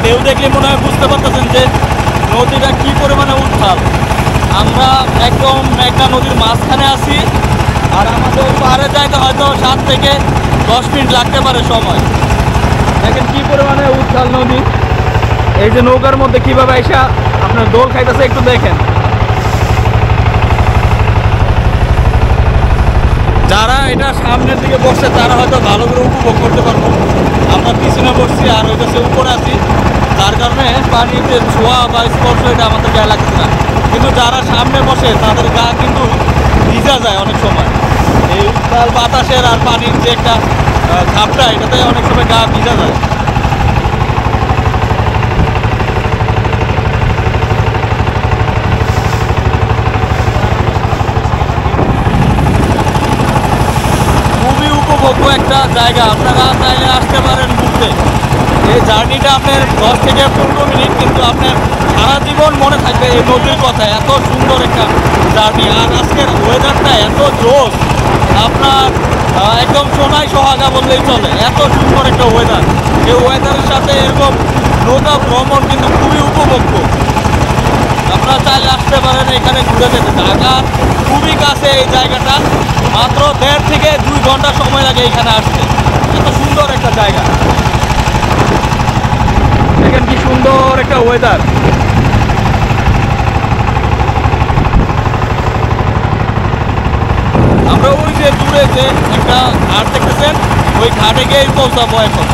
ঢেউ দেখলে মনে হয় বুঝতে পারতেছেন যে নদীটা কি পরিমাণে উত্তাল। আমরা একদম মেঘনা নদীর মাঝখানে আছি, আর আমাদের পাহাড়ে যাইতে হয়তো 7 থেকে 10 মিনিট লাগতে পারে সময়। দেখেন কি পরিমাণে উত্তাল নদী। এই যে নৌকার মধ্যে কিভাবে এসে আপনার দোল খাইতেছে একটু দেখেন। যারা এটা সামনের দিকে বসছে তারা হয়তো ভালো করে উপভোগ করতে পারবো। আমরা পিছনে বসছি আর ওই কাছে উপরে আছি, তার কারণে পানিতে ছোঁয়া বা স্পর্শ এটা আমাদের গায়ে লাগছে না। কিন্তু যারা সামনে বসে তাদের গা কিন্তু ভিজা যায় অনেক সময়। এই উত্তাল বাতাসের আর পানির যে একটা ঝাপটা, এটাতে অনেক সময় গা ভিজা যায়। খুবই উপভোগ্য একটা জায়গা, আপনারা চাইলে আসতে পারেন ঘুরতে। এই জার্নিটা আপনার 10 থেকে 15 মিনিট, কিন্তু আপনার সারা জীবন মনে থাকবে এই নদীর কথা। এত সুন্দর একটা জার্নি, আর আজকের ওয়েদারটা এত জোশ, আপনার একদম সোনায় সোহাগা বললেই চলে। এত সুন্দর একটা ওয়েদার, এই ওয়েদারের সাথে এরকম নৌকা ভ্রমণ কিন্তু খুবই উপভোগ্য। আপনারা চাইলে আসতে পারেন এখানে ঘুরে যেতে। ঢাকা খুবই কাছে এই জায়গাটা, মাত্র 1.5 থেকে 2 ঘন্টা সময় লাগে এখানে আসতে। এত সুন্দর একটা জায়গা, দেখেন কি সুন্দর একটা ওয়েদার। আমরা ওই যে দূরে যে একটা ঘাট দেখতেছেন, ওই ঘাটে গিয়ে পৌঁছাবো এখন।